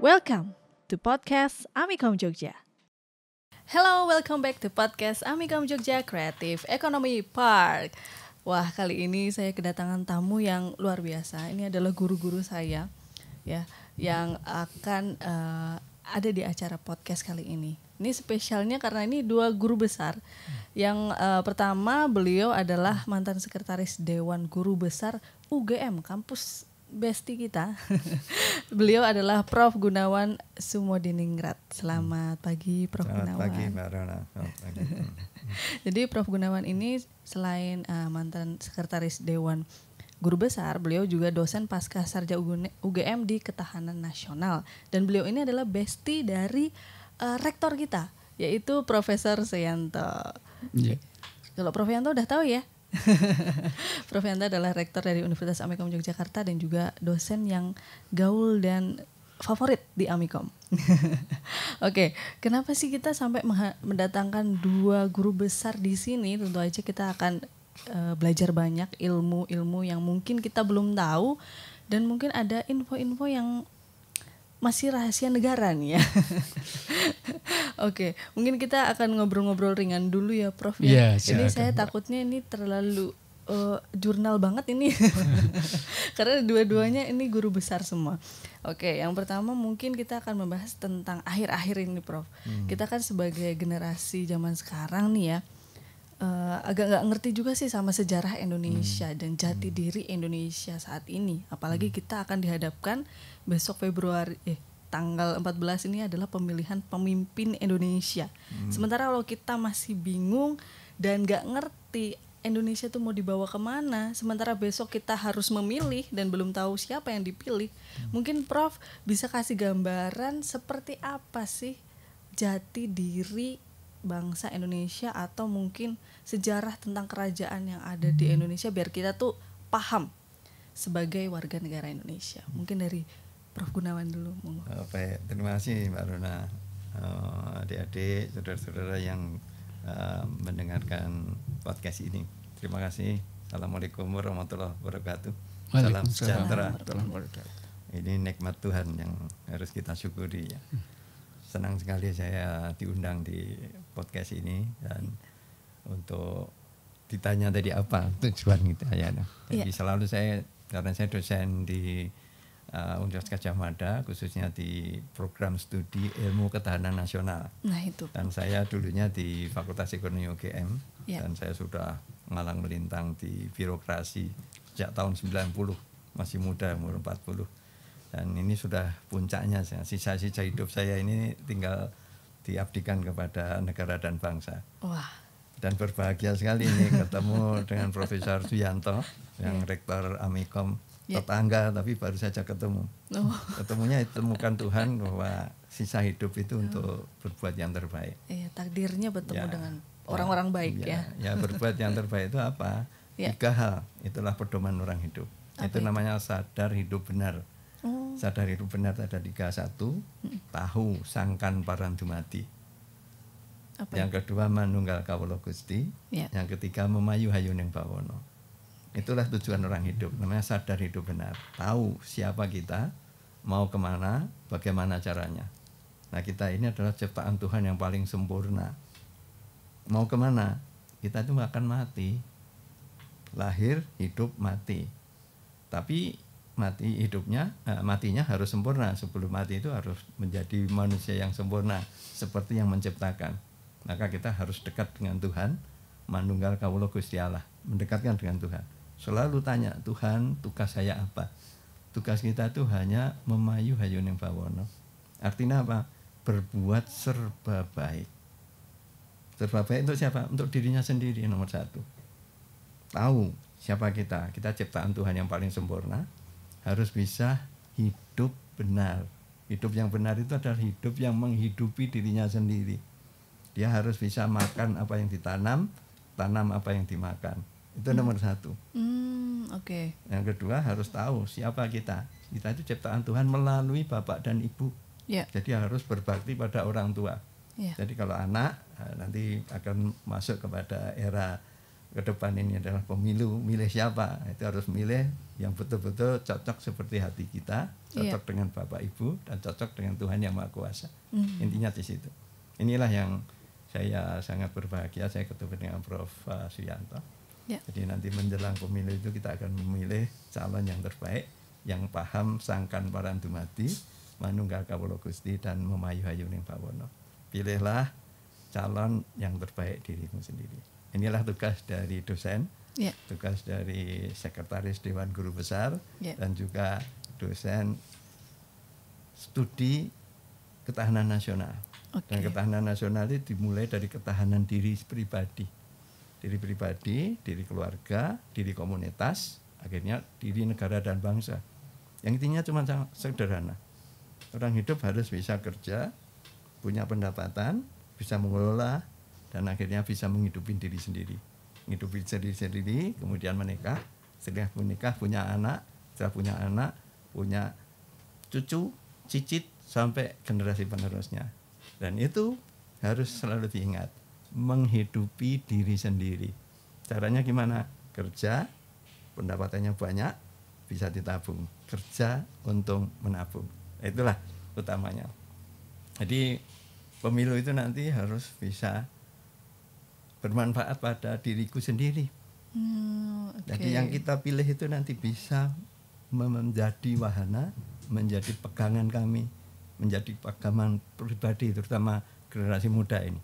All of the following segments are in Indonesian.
Welcome to podcast Amikom Jogja. Hello, welcome back to podcast Amikom Jogja Creative Economy Park. Wah, kali ini saya kedatangan tamu yang luar biasa. Ini adalah guru-guru saya, ya, yang akan ada di acara podcast kali ini. Ini spesialnya karena ini dua guru besar. Yang pertama, beliau adalah mantan sekretaris Dewan Guru Besar UGM, kampus bestie kita. Beliau adalah Prof. Gunawan Sumodiningrat. Selamat pagi, Prof. Selamat Gunawan. pagi, Mbak Rona. Jadi Prof. Gunawan ini selain mantan sekretaris Dewan Guru Besar, beliau juga dosen pasca sarjana UGM di Ketahanan Nasional. Dan beliau ini adalah bestie dari rektor kita, yaitu Profesor Seyanto. Yeah. Kalau Prof. Yanto udah tahu ya. Prof. Yanto adalah rektor dari Universitas Amikom Yogyakarta dan juga dosen yang gaul dan favorit di Amikom. Oke, kenapa sih kita sampai mendatangkan dua guru besar di sini? Tentu aja kita akan belajar banyak ilmu-ilmu yang mungkin kita belum tahu dan mungkin ada info-info yang masih rahasia negara nih ya. Oke, mungkin kita akan ngobrol-ngobrol ringan dulu ya, Prof. Ya. Ini saya takutnya ini terlalu jurnal banget ini. Karena dua-duanya ini guru besar semua. Oke, yang pertama mungkin kita akan membahas tentang akhir-akhir ini, Prof. Kita kan sebagai generasi zaman sekarang nih ya, agak nggak ngerti juga sih sama sejarah Indonesia dan jati diri Indonesia saat ini. Apalagi kita akan dihadapkan besok tanggal 14 ini adalah pemilihan pemimpin Indonesia. Sementara kalau kita masih bingung dan nggak ngerti Indonesia tuh mau dibawa kemana, sementara besok kita harus memilih dan belum tahu siapa yang dipilih. Mungkin Prof bisa kasih gambaran seperti apa sih jati diri bangsa Indonesia atau mungkin sejarah tentang kerajaan yang ada di Indonesia biar kita tuh paham sebagai warga negara Indonesia. Mungkin dari Prof. Gunawan dulu. Baik, terima kasih Mbak Rona. Adik-adik, saudara-saudara yang mendengarkan podcast ini. Terima kasih. Assalamualaikum warahmatullahi wabarakatuh. Salam sejahtera. Ini nikmat Tuhan yang harus kita syukuri ya. Senang sekali saya diundang di podcast ini dan untuk ditanya tadi apa tujuan kita ya. Jadi selalu karena saya dosen di Universitas Gadjah Mada khususnya di program studi ilmu ketahanan nasional. Nah itu. Dan saya dulunya di Fakultas Ekonomi UGM dan saya sudah ngalang melintang di birokrasi sejak tahun 90, masih muda umur 40. Dan ini sudah puncaknya, sisa-sisa hidup saya ini tinggal diabdikan kepada negara dan bangsa. Wah. Dan berbahagia sekali ini ketemu dengan Profesor Suyanto yang rektor Amikom, tetangga tapi baru saja ketemu. Ketemunya temukan Tuhan bahwa sisa hidup itu untuk berbuat yang terbaik. Iya, takdirnya bertemu dengan orang-orang baik ya. Ya, berbuat yang terbaik itu apa? 3 hal, itulah pedoman orang hidup. Itu namanya sadar hidup benar. Sadar hidup benar ada 3. 1, tahu sangkan paran dumadi. Yang kedua manunggal kawula Gusti. Yang ketiga memayu hayuning bawono. Itulah tujuan orang hidup, namanya sadar hidup benar. Tahu siapa kita, mau kemana, bagaimana caranya. Nah kita ini adalah ciptaan Tuhan yang paling sempurna. Mau kemana? Kita itu akan mati. Lahir, hidup, mati. Tapi matinya harus sempurna. Sebelum mati itu harus menjadi manusia yang sempurna seperti yang menciptakan. Maka kita harus dekat dengan Tuhan, manunggal kawula Gusti Allah, mendekatkan dengan Tuhan. Selalu tanya, Tuhan tugas saya apa? Tugas kita itu hanya memayu hayuning bawono. Artinya apa? Berbuat serba baik. Serba baik untuk siapa? Untuk dirinya sendiri nomor 1. Tahu siapa kita ciptaan Tuhan yang paling sempurna. Harus bisa hidup benar. Hidup yang benar itu adalah hidup yang menghidupi dirinya sendiri. Dia harus bisa makan apa yang ditanam, tanam apa yang dimakan. Itu nomor 1. Oke. Yang kedua harus tahu siapa kita. Kita itu ciptaan Tuhan melalui bapak dan ibu. Jadi harus berbakti pada orang tua. Jadi kalau anak nanti akan masuk kepada era ke depan ini adalah pemilu, milih siapa? Itu harus milih yang betul-betul cocok seperti hati kita, cocok dengan Bapak Ibu dan cocok dengan Tuhan Yang Maha Kuasa. Intinya di situ. Inilah yang saya sangat berbahagia saya ketemu dengan Prof. Suyanto. Jadi nanti menjelang pemilu itu kita akan memilih calon yang terbaik, yang paham sangkan paran dumadi, manunggal kawula Gusti dan memayu-ayu ning bawana. Pilihlah calon yang terbaik dirimu sendiri. Inilah tugas dari dosen, tugas dari sekretaris Dewan Guru Besar, dan juga dosen studi ketahanan nasional. Dan ketahanan nasional itu dimulai dari ketahanan diri pribadi. Diri pribadi, diri keluarga, diri komunitas, akhirnya diri negara dan bangsa. Yang intinya cuma sederhana. Orang hidup harus bisa kerja, punya pendapatan, bisa mengelola, dan akhirnya bisa menghidupi diri sendiri. Menghidupi diri sendiri, kemudian menikah. Setelah menikah punya anak, setelah punya anak, punya cucu, cicit, sampai generasi penerusnya. Dan itu harus selalu diingat. Menghidupi diri sendiri. Caranya gimana? Kerja, pendapatannya banyak, bisa ditabung. Kerja, untung, menabung. Itulah utamanya. Jadi pemilu itu nanti harus bisa bermanfaat pada diriku sendiri. Jadi yang kita pilih itu nanti bisa menjadi wahana, menjadi pegangan kami, menjadi pegangan pribadi, terutama generasi muda ini.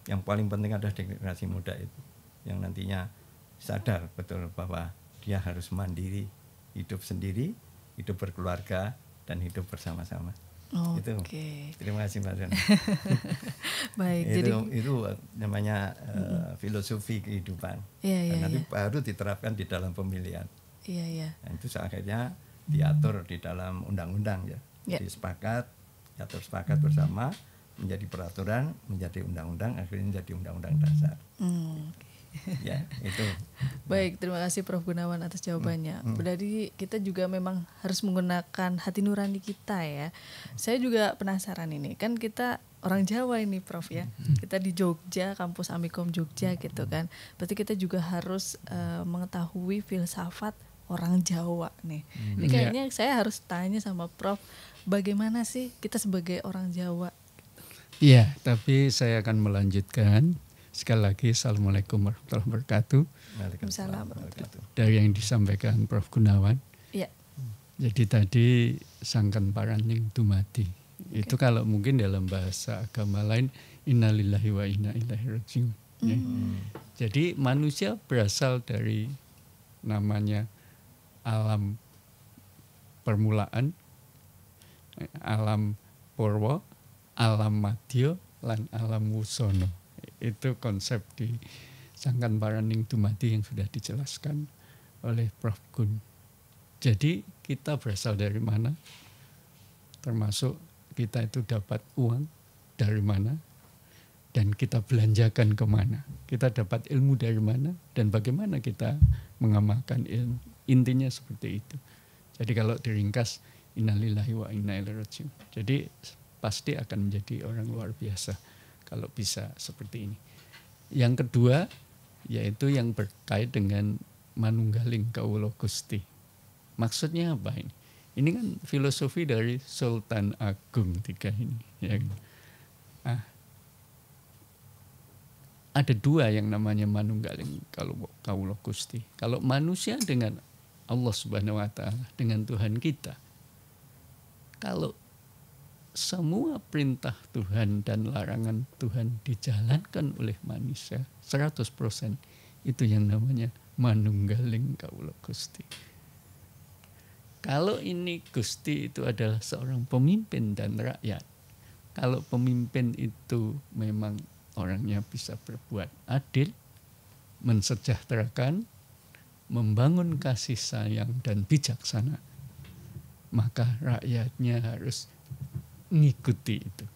Yang paling penting adalah generasi muda itu, yang nantinya sadar betul bahwa dia harus mandiri, hidup sendiri, hidup berkeluarga, dan hidup bersama-sama. Itu. Terima kasih Mbak Zona. Baik, itu namanya filosofi kehidupan. Nanti baru diterapkan di dalam pemilihan. Nah, itu akhirnya diatur di dalam undang-undang ya. Jadi sepakat bersama menjadi peraturan, menjadi undang-undang, akhirnya menjadi undang-undang dasar. Ya, itu. Baik, terima kasih Prof. Gunawan atas jawabannya. Berarti kita juga memang harus menggunakan hati nurani kita ya. Saya juga penasaran ini, kan kita orang Jawa ini Prof ya. Kita di Jogja, kampus Amikom Jogja gitu kan. Berarti kita juga harus mengetahui filsafat orang Jawa nih. Ini kayaknya saya harus tanya sama Prof, bagaimana sih kita sebagai orang Jawa? Iya, tapi saya akan melanjutkan. Sekali lagi, Assalamualaikum warahmatullahi wabarakatuh. Waalaikumsalam. Dari yang disampaikan Prof. Gunawan. Jadi tadi sangkan paraning dumadi. Itu kalau mungkin dalam bahasa agama lain, innalillahi wa inna ilaihi rajiun. Jadi manusia berasal dari namanya alam permulaan, alam purwa, alam madya, lan alam wusono. Itu konsep di sangkan paraning dumadi yang sudah dijelaskan oleh Prof. Gun. Jadi kita berasal dari mana? Termasuk kita itu dapat uang dari mana? Dan kita belanjakan kemana? Kita dapat ilmu dari mana? Dan bagaimana kita mengamalkan ilmu? Intinya seperti itu. Jadi kalau diringkas, innalillahi wa inna ilaihi rajiun. Jadi pasti akan menjadi orang luar biasa kalau bisa seperti ini. Yang kedua, yaitu yang berkait dengan manunggaling kawula Gusti. Maksudnya apa ini? Ini kan filosofi dari Sultan Agung III ini. Ya. Ada dua yang namanya manunggaling kawula Gusti. Kalau manusia dengan Allah Subhanahu wa Ta'ala, dengan Tuhan kita. Kalau semua perintah Tuhan dan larangan Tuhan dijalankan oleh manusia 100%, itu yang namanya manunggaling kawula Gusti. Kalau ini Gusti itu adalah seorang pemimpin dan rakyat. Kalau pemimpin itu memang orangnya bisa berbuat adil, mensejahterakan, membangun kasih sayang dan bijaksana, maka rakyatnya harus ngikuti itu.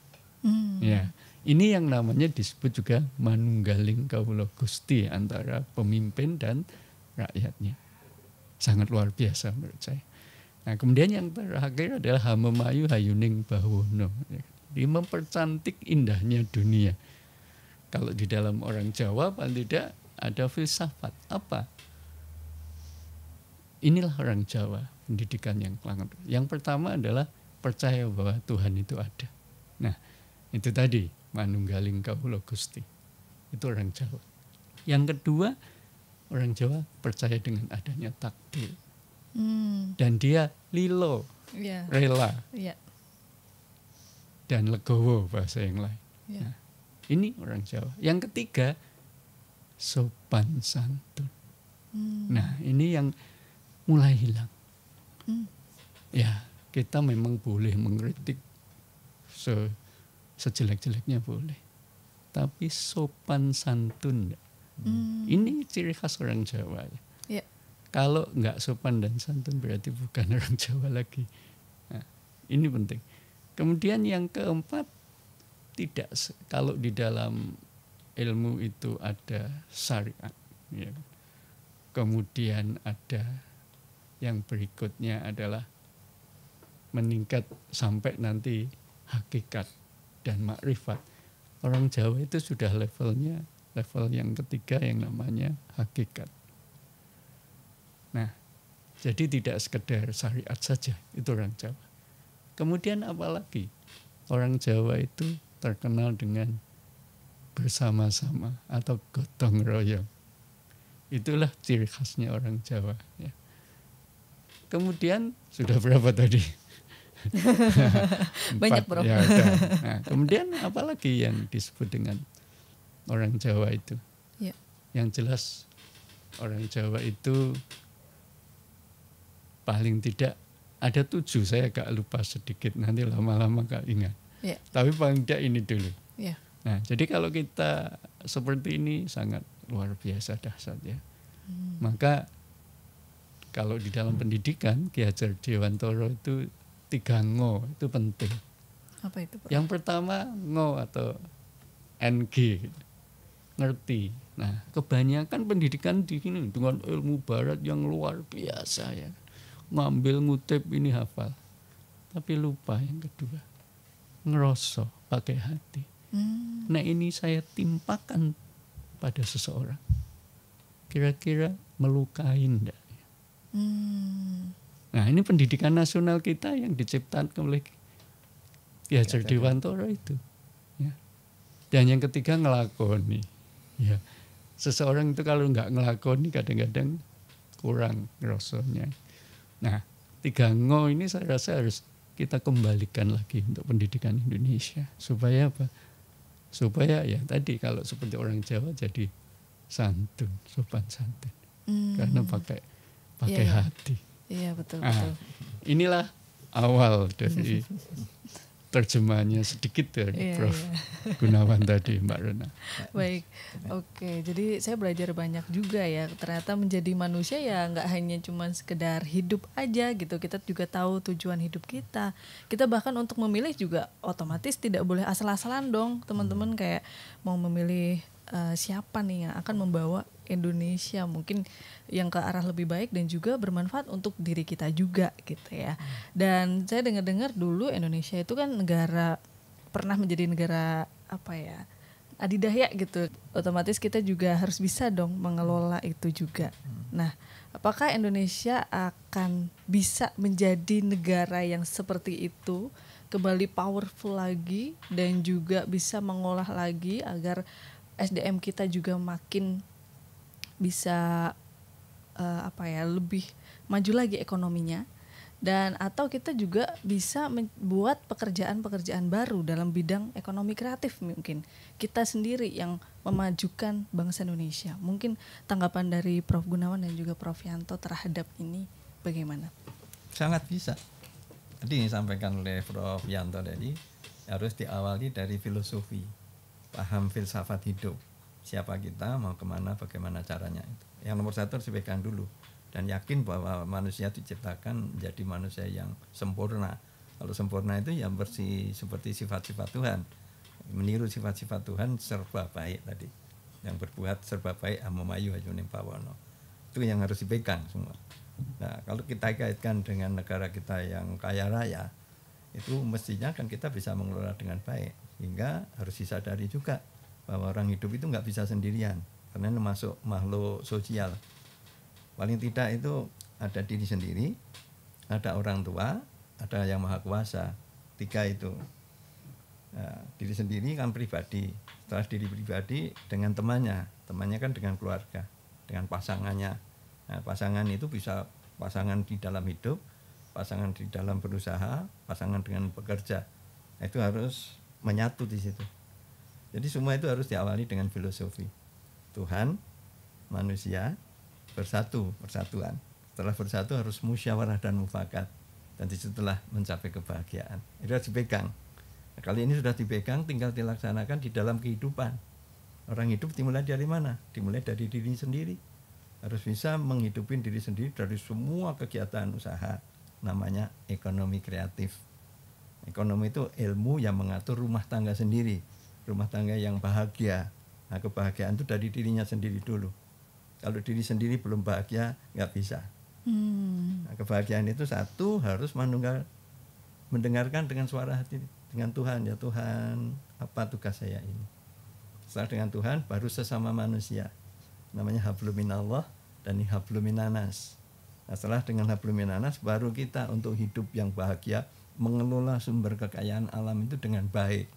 Ya, ini yang namanya disebut juga manunggaling kawula Gusti antara pemimpin dan rakyatnya. Sangat luar biasa menurut saya. Nah, kemudian yang terakhir adalah hamemayu hayuning bawono. Dia mempercantik indahnya dunia. Kalau di dalam orang Jawa paling tidak ada filsafat. Apa? Inilah orang Jawa, pendidikan yang lengkap. Yang pertama adalah percaya bahwa Tuhan itu ada. Nah, itu tadi manunggaling kawula Gusti. Itu orang Jawa. Yang kedua, orang Jawa percaya dengan adanya takdir. Dan dia lilo, rela. Dan legowo bahasa yang lain. Nah, ini orang Jawa. Yang ketiga, sopan santun. Nah, ini yang mulai hilang. Ya, kita memang boleh mengkritik sejelek-jeleknya boleh. Tapi sopan santun. Ini ciri khas orang Jawa. Kalau nggak sopan dan santun berarti bukan orang Jawa lagi. Nah, ini penting. Kemudian yang keempat, tidak, kalau di dalam ilmu itu ada syariat. Ya. Kemudian ada yang berikutnya adalah meningkat sampai nanti hakikat dan makrifat. Orang Jawa itu sudah level yang ketiga yang namanya hakikat. Nah, jadi tidak sekedar syariat saja, itu orang Jawa. Kemudian apalagi? Orang Jawa itu terkenal dengan bersama-sama atau gotong royong. Itulah ciri khasnya orang Jawa. Ya. Kemudian sudah berapa tadi? Banyak, Bro. Ya, nah, kemudian apalagi yang disebut dengan orang Jawa itu? Ya. Yang jelas orang Jawa itu paling tidak ada 7, saya agak lupa sedikit, nanti lama-lama gak ingat. Ya. Tapi paling tidak ini dulu. Ya. Nah, jadi kalau kita seperti ini sangat luar biasa dahsyat ya. Maka kalau di dalam pendidikan Ki Hajar Dewantara itu 3 ngo itu penting. Apa itu, Pak? Yang pertama ngo atau NG, ngerti. Nah, kebanyakan pendidikan di sini dengan ilmu barat yang luar biasa ya. Ngambil ngutip ini hafal. Tapi lupa yang kedua. Ngeroso pakai hati. Nah, ini saya timpakan pada seseorang. Kira-kira melukai enggak? Nah, ini pendidikan nasional kita yang diciptakan oleh Ki Hajar Dewantara itu. Ya. Dan yang ketiga ngelakoni. Ya. Seseorang itu kalau nggak ngelakoni kadang-kadang kurang ngerosonya. Nah, 3 ngo ini saya rasa harus kita kembalikan lagi untuk pendidikan Indonesia. Supaya apa? Supaya ya tadi kalau seperti orang Jawa jadi santun, sopan santun. Karena pakai hati. Iya, betul. Inilah awal dari terjemahannya sedikit dari Prof. Gunawan tadi, Mbak Rena. Baik, oke. Jadi saya belajar banyak juga ya. Ternyata menjadi manusia ya nggak hanya cuma sekedar hidup aja gitu. Kita juga tahu tujuan hidup kita. Kita bahkan untuk memilih juga otomatis tidak boleh asal-asalan dong, teman-teman. Kayak mau memilih siapa nih yang akan membawa Indonesia mungkin yang ke arah lebih baik dan juga bermanfaat untuk diri kita juga gitu ya. Dan saya dengar-dengar dulu Indonesia itu kan pernah menjadi negara adidaya gitu. Otomatis kita juga harus bisa dong mengelola itu juga. Nah, apakah Indonesia akan bisa menjadi negara yang seperti itu, kembali powerful lagi dan juga bisa mengolah lagi agar SDM kita juga makin bisa lebih maju lagi ekonominya, dan atau kita juga bisa membuat pekerjaan-pekerjaan baru dalam bidang ekonomi kreatif, mungkin kita sendiri yang memajukan bangsa Indonesia. Mungkin tanggapan dari Prof. Gunawan dan juga Prof. Yanto terhadap ini bagaimana? Sangat bisa. Tadi disampaikan oleh Prof. Yanto tadi harus diawali dari filosofi, paham filsafat hidup. Siapa kita, mau kemana, bagaimana caranya itu. Yang nomor 1 harus dipegang dulu dan yakin bahwa manusia diciptakan menjadi manusia yang sempurna. Kalau sempurna itu yang bersih seperti sifat-sifat Tuhan, meniru sifat-sifat Tuhan serba baik tadi. Yang berbuat serba baik amomayu ajuning pawono. Itu yang harus dipegang semua. Nah, kalau kita kaitkan dengan negara kita yang kaya raya, itu mestinya kan kita bisa mengelola dengan baik. Sehingga harus disadari juga bahwa orang hidup itu nggak bisa sendirian. karena ini masuk makhluk sosial. Paling tidak itu ada diri sendiri, ada orang tua, ada yang maha kuasa. 3 itu. Nah, diri sendiri kan pribadi. Setelah diri pribadi dengan temannya kan dengan keluarga, dengan pasangannya. Nah, pasangan itu bisa pasangan di dalam hidup, pasangan di dalam berusaha, pasangan dengan bekerja. Nah, itu harus menyatu di situ. Jadi semua itu harus diawali dengan filosofi. Tuhan, manusia, persatuan. Setelah bersatu harus musyawarah dan mufakat. Dan disitulah mencapai kebahagiaan. Itu harus dipegang. Nah, kali ini sudah dipegang, tinggal dilaksanakan di dalam kehidupan. Orang hidup dimulai dari mana? Dimulai dari diri sendiri. Harus bisa menghidupin diri sendiri dari semua kegiatan usaha. Namanya ekonomi kreatif. Ekonomi itu ilmu yang mengatur rumah tangga sendiri. Rumah tangga yang bahagia. Nah, kebahagiaan itu dari dirinya sendiri dulu. Kalau diri sendiri belum bahagia, nggak bisa. Nah, kebahagiaan itu satu, harus mendengarkan dengan suara hati, dengan Tuhan. Ya Tuhan, apa tugas saya ini? Setelah dengan Tuhan, baru sesama manusia. Namanya hablum minallah dan hablum minanas. Nah, setelah dengan hablum minanas, baru kita untuk hidup yang bahagia, mengelola sumber kekayaan alam itu dengan baik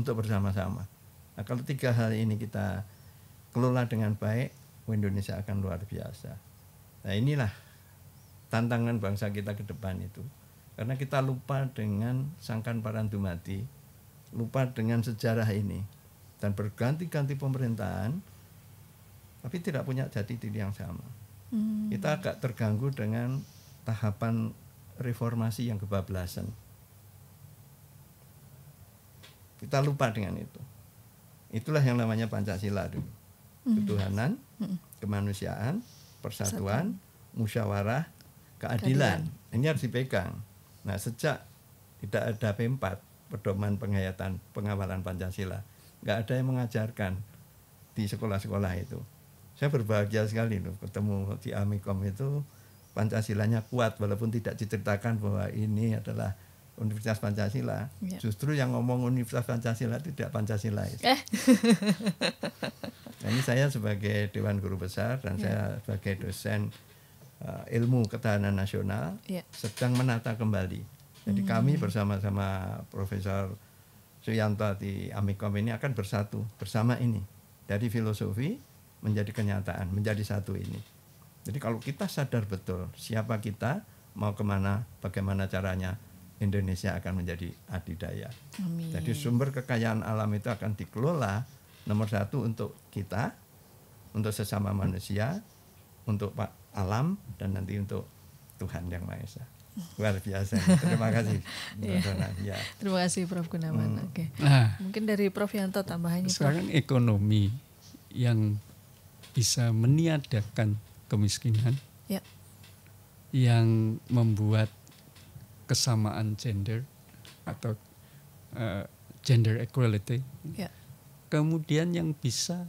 untuk bersama-sama. Nah, kalau 3 hal ini kita kelola dengan baik, Indonesia akan luar biasa. Nah, inilah tantangan bangsa kita ke depan itu. Karena kita lupa dengan Sangkan Parandumati, lupa dengan sejarah ini, dan berganti-ganti pemerintahan, tapi tidak punya jati diri yang sama. Kita agak terganggu dengan tahapan reformasi yang kebablasan. Kita lupa dengan itu. Itulah yang namanya Pancasila dulu. Ketuhanan, kemanusiaan, persatuan, musyawarah, keadilan. Ini harus dipegang. Nah, sejak tidak ada P4, pedoman penghayatan pengawalan Pancasila, nggak ada yang mengajarkan di sekolah-sekolah itu. Saya berbahagia sekali loh ketemu di Amikom itu, Pancasilanya kuat walaupun tidak diceritakan bahwa ini adalah Universitas Pancasila. Ya. Justru yang ngomong Universitas Pancasila itu tidak Pancasila. Nah, ini saya sebagai Dewan Guru Besar dan saya sebagai dosen ilmu ketahanan nasional sedang menata kembali. Jadi kami bersama-sama Profesor Suyanto di Amikom ini akan bersatu bersama ini. Dari filosofi menjadi kenyataan, menjadi satu ini. Jadi kalau kita sadar betul siapa kita, mau kemana, bagaimana caranya, Indonesia akan menjadi adidaya. Amin. Jadi sumber kekayaan alam itu akan dikelola nomor 1 untuk kita, untuk sesama manusia, untuk alam, dan nanti untuk Tuhan Yang Maha Esa. Luar biasa. Terima kasih. Ya. Terima kasih Prof. Gunawan. Oke. Nah, mungkin dari Prof. Yanto tambahannya. Sekarang Prof. Ekonomi yang bisa meniadakan kemiskinan, yang membuat kesamaan gender atau gender equality, kemudian yang bisa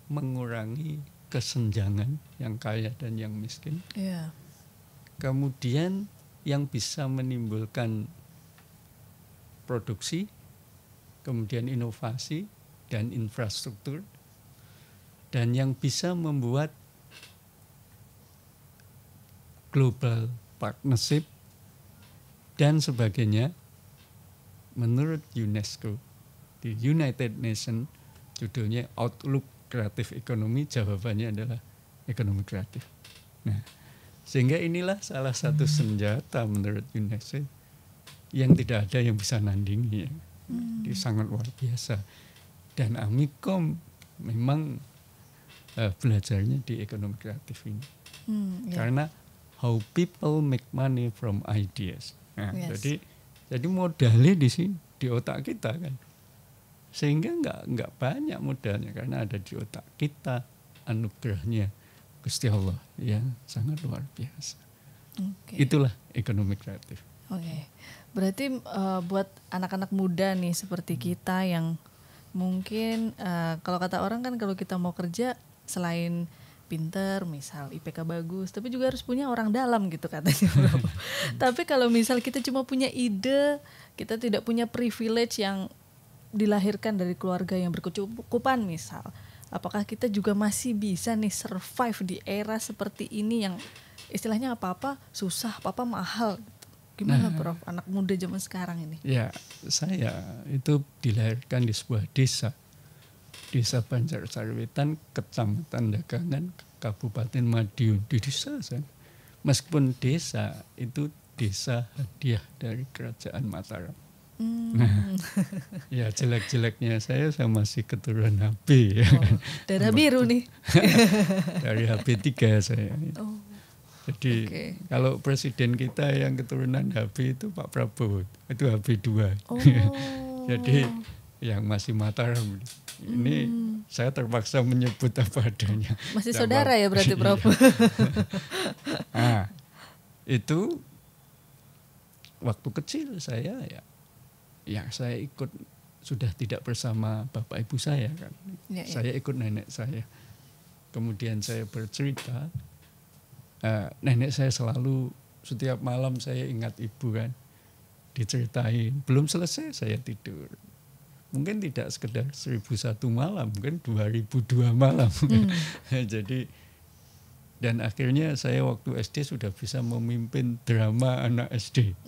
mengurangi kesenjangan yang kaya dan yang miskin, kemudian yang bisa menimbulkan produksi, kemudian inovasi dan infrastruktur, dan yang bisa membuat global partnership dan sebagainya. Menurut UNESCO di United Nations judulnya Outlook Kreatif Ekonomi, jawabannya adalah ekonomi kreatif. Nah, sehingga inilah salah satu senjata menurut UNESCO yang tidak ada yang bisa nandingi. Dia sangat luar biasa. Dan Amikom memang belajarnya di ekonomi kreatif ini. Karena how people make money from ideas. Nah, jadi modalnya di sini, di otak kita kan. Sehingga nggak banyak modalnya karena ada di otak kita, anugerahnya Gusti Allah yang sangat luar biasa. Itulah ekonomi kreatif. Berarti buat anak-anak muda nih seperti kita yang mungkin kalau kata orang kan kalau kita mau kerja selain pinter, misal IPK bagus, tapi juga harus punya orang dalam gitu katanya. Tapi kalau misal kita cuma punya ide, kita tidak punya privilege yang dilahirkan dari keluarga yang berkecukupan misal, apakah kita juga masih bisa nih survive di era seperti ini yang istilahnya apa-apa susah, apa-apa mahal. Gimana Prof, anak muda zaman sekarang ini? Ya, saya itu dilahirkan di sebuah desa Banjarsarwetan, Kecamatan Dagangan, Kabupaten Madiun. Di desa saya. Meskipun desa itu desa hadiah dari Kerajaan Mataram. Nah, ya jelek-jeleknya saya masih keturunan HB ya. Darah biru nih. Dari HB3 saya. Jadi kalau presiden kita yang keturunan HB itu Pak Prabowo, itu HB2. Jadi yang masih Mataram. Ini saya terpaksa menyebut apa adanya. Masih saudara ya berarti Prof. Nah, itu waktu kecil saya saya ikut, sudah tidak bersama bapak ibu saya kan. Saya ikut nenek saya. Kemudian saya bercerita, nenek saya selalu setiap malam saya ingat ibu kan, diceritain. Belum selesai saya tidur. Mungkin tidak sekedar 1001 malam, mungkin 2002 malam. Jadi, dan akhirnya saya waktu SD sudah bisa memimpin drama anak SD.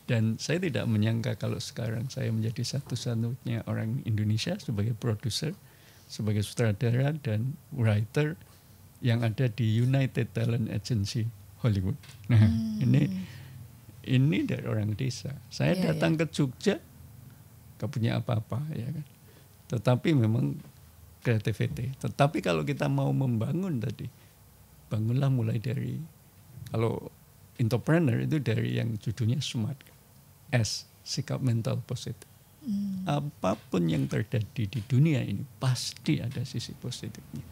Dan saya tidak menyangka kalau sekarang saya menjadi satu-satunya orang Indonesia sebagai produser, sebagai sutradara dan writer yang ada di United Talent Agency Hollywood. Nah, ini dari orang desa. Saya datang ke Jogja, gak punya apa-apa ya kan. Tetapi memang creativity. Tetapi kalau kita mau membangun tadi, bangunlah mulai dari, kalau entrepreneur itu dari yang judulnya SMART. S, sikap mental positif. Apapun yang terjadi di dunia ini pasti ada sisi positifnya.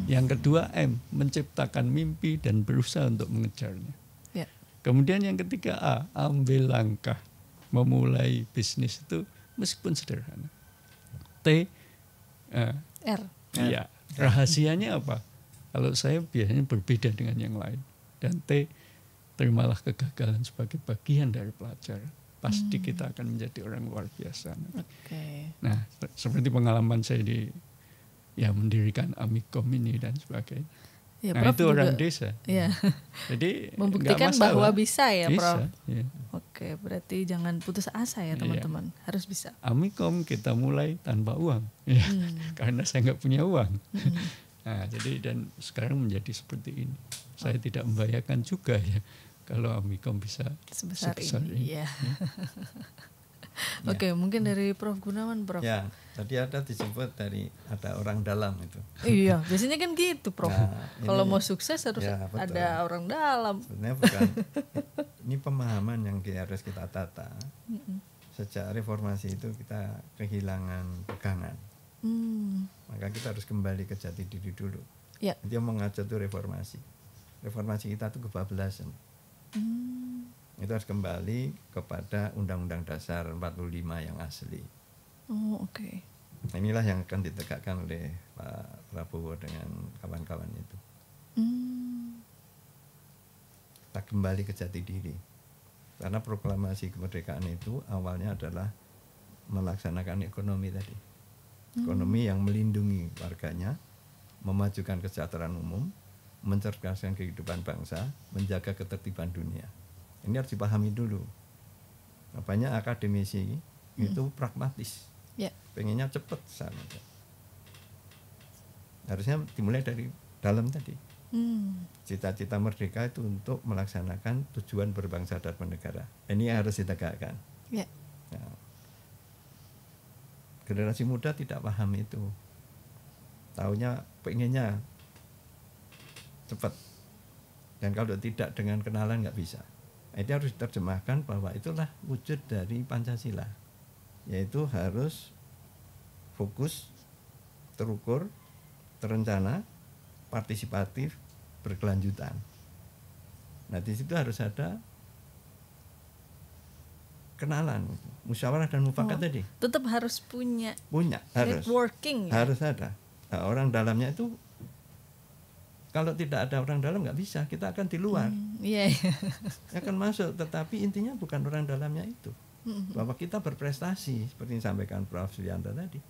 Yang kedua M, menciptakan mimpi dan berusaha untuk mengejarnya. Kemudian yang ketiga A, ambil langkah memulai bisnis itu meskipun sederhana. T, R. Ya, rahasianya apa? Kalau saya biasanya berbeda dengan yang lain. Dan T, terimalah kegagalan sebagai bagian dari pelajaran. Pasti kita akan menjadi orang luar biasa. Nah, seperti pengalaman saya mendirikan Amikom ini dan sebagainya. Ya, nah, Prof itu juga, orang desa. Ya. Jadi membuktikan bahwa bisa ya, Prof. Ya. Oke, berarti jangan putus asa ya teman-teman. Harus bisa. Amikom kita mulai tanpa uang, ya. Karena saya nggak punya uang. Nah, jadi dan sekarang menjadi seperti ini. Saya tidak membayangkan juga ya kalau Amikom bisa sebesar ini. Ya. Oke, mungkin dari Prof Gunawan, Prof. Ya, tadi ada disebut ada orang dalam itu. Iya, biasanya kan gitu, Prof. Nah, kalau mau sukses harus ada orang dalam. Sebenarnya bukan. Ini pemahaman yang harus kita tata. Sejak reformasi itu kita kehilangan pegangan. Maka kita harus kembali ke jati diri dulu. Dia mau ngajak itu reformasi. Reformasi kita itu kebablasan. Itu harus kembali kepada Undang-Undang Dasar 45 yang asli. Nah, inilah yang akan ditegakkan oleh Pak Prabowo dengan kawan-kawan itu. Kita kembali ke jati diri. Karena proklamasi kemerdekaan itu awalnya adalah melaksanakan ekonomi tadi. Ekonomi yang melindungi warganya, memajukan kesejahteraan umum, mencerdaskan kehidupan bangsa, menjaga ketertiban dunia. Ini harus dipahami dulu. Banyak akademisi itu pragmatis, pengennya cepat sana. Harusnya dimulai dari dalam tadi. Cita-cita merdeka itu untuk melaksanakan tujuan berbangsa dan bernegara. Ini harus ditegakkan. Nah, generasi muda tidak paham itu. Taunya pengennya cepat. Dan kalau tidak dengan kenalan nggak bisa. Itu harus diterjemahkan bahwa itulah wujud dari Pancasila. Yaitu harus fokus, terukur, terencana, partisipatif, berkelanjutan. Nah, di situ harus ada kenalan, musyawarah dan mufakat tadi. Tetap harus punya harus networking. Harus ada. Nah, orang dalamnya itu kalau tidak ada orang dalam nggak bisa, kita akan di luar. Akan masuk, tetapi intinya bukan orang dalamnya itu. Bahwa kita berprestasi seperti yang disampaikan Prof Sulianto tadi.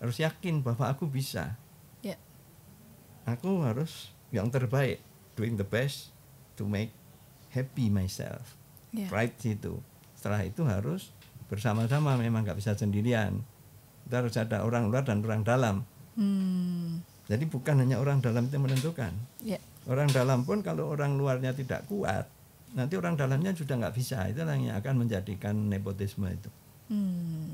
harus yakin bahwa aku bisa. Yeah. Aku harus yang terbaik, doing the best to make happy myself. Yeah. Right situ. Setelah itu harus bersama-sama, memang nggak bisa sendirian. Kita harus ada orang luar dan orang dalam. Jadi bukan hanya orang dalam itu menentukan. Yeah. Orang dalam pun kalau orang luarnya tidak kuat, nanti orang dalamnya sudah nggak bisa. Itulah yang akan menjadikan nepotisme itu.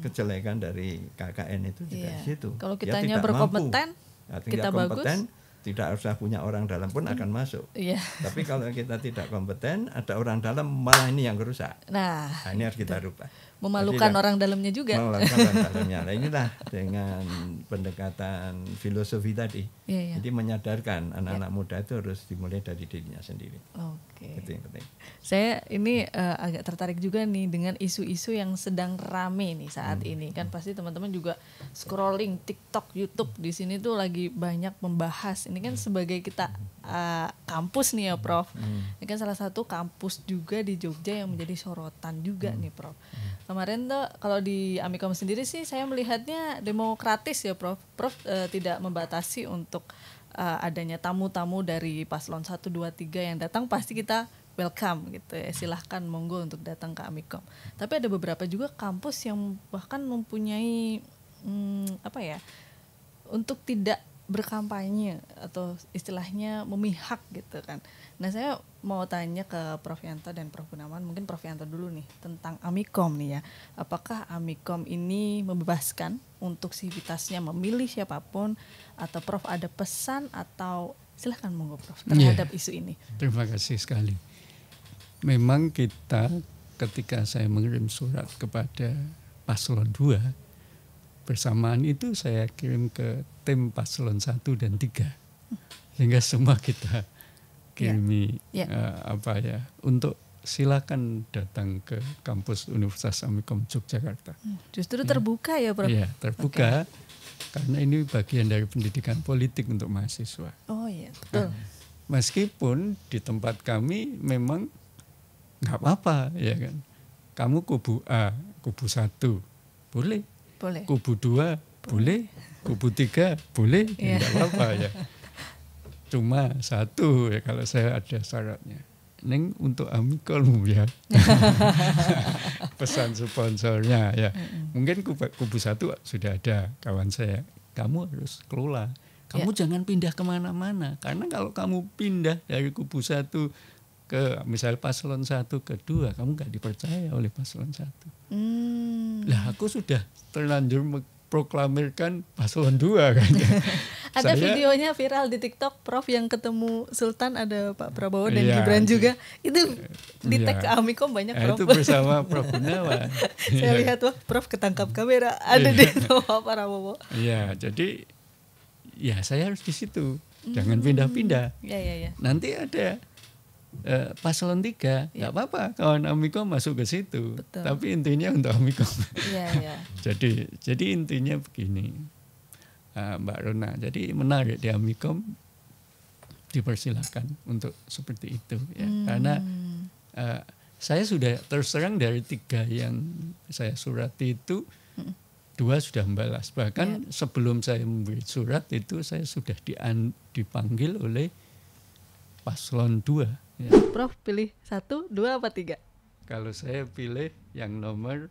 Kejelekan dari KKN itu juga di situ. Kalau kitanya berkompeten, kita kompeten, bagus. Tidak usah punya orang dalam pun akan masuk. Yeah. Tapi kalau kita tidak kompeten, ada orang dalam, malah ini yang rusak. Nah ini harus kita rubah. Memalukan orang dalamnya juga. Memalukan orang dalamnya. Nah inilah dengan pendekatan filosofi tadi. Jadi menyadarkan anak-anak muda itu harus dimulai dari dirinya sendiri. Oke. Itu yang penting. Saya ini agak tertarik juga nih dengan isu-isu yang sedang rame nih saat ini. Kan pasti teman-teman juga scrolling TikTok, YouTube di sini tuh lagi banyak membahas. Ini kan sebagai kita kampus nih ya Prof. Ini kan salah satu kampus juga di Jogja yang menjadi sorotan juga nih Prof. Kemarin tuh kalau di Amikom sendiri sih saya melihatnya demokratis ya Prof. Prof tidak membatasi untuk adanya tamu-tamu dari paslon 1, 2, 3 yang datang, pasti kita welcome gitu ya. Silahkan monggo untuk datang ke Amikom. Tapi ada beberapa juga kampus yang bahkan mempunyai untuk tidak berkampanye atau istilahnya memihak gitu kan. Nah saya mau tanya ke Prof Yanto dan Prof Gunawan, mungkin Prof Yanto dulu nih tentang Amikom nih ya. Apakah Amikom ini membebaskan untuk sivitasnya memilih siapapun, atau Prof ada pesan atau silahkan monggo Prof terhadap isu ini. Terima kasih sekali. Memang kita ketika saya mengirim surat kepada paslon 2, bersamaan itu saya kirim ke tim paslon 1 dan 3. Sehingga semua kita kirimi untuk silakan datang ke kampus Universitas Amikom Yogyakarta. Justru terbuka ya Prof? Iya, terbuka. Karena ini bagian dari pendidikan politik untuk mahasiswa. Oh iya, betul. Meskipun di tempat kami memang nggak apa-apa ya kan. Kamu kubu A, kubu 1 boleh. Boleh. Kubu 2 boleh, kubu 3 boleh, enggak apa-apa ya. Cuma satu ya, kalau saya ada syaratnya. Neng untuk Amikom ya. Pesan sponsornya ya. Mungkin kubu 1 sudah ada kawan saya. Kamu harus kelola. Kamu jangan pindah kemana-mana. Karena kalau kamu pindah dari kubu 1 ke misal paslon 1 ke 2, kamu gak dipercaya oleh paslon 1. Lah aku sudah terlanjur proklamirkan paslon 2 kan. Ada videonya viral di TikTok Prof yang ketemu Sultan, ada Pak Prabowo dan Gibran juga. Itu di tag ke Amikom banyak Prof. Itu bersama Prof Gunawan. Saya lihat wah Prof ketangkap kamera ada di Pak Prabowo. Iya, jadi ya saya harus di situ. Jangan pindah-pindah. Iya. Nanti ada paslon 3, nggak apa-apa kawan Amikom masuk ke situ. Betul. Tapi intinya untuk Amikom. Iya. Jadi intinya begini, Mbak Rona. Jadi menarik di Amikom, dipersilakan untuk seperti itu ya. Karena saya sudah terus terang dari 3 yang saya surati itu 2 sudah membalas. Bahkan sebelum saya memberi surat itu saya sudah dipanggil oleh paslon 2. Ya. Prof pilih 1, 2 apa 3? Kalau saya pilih yang nomor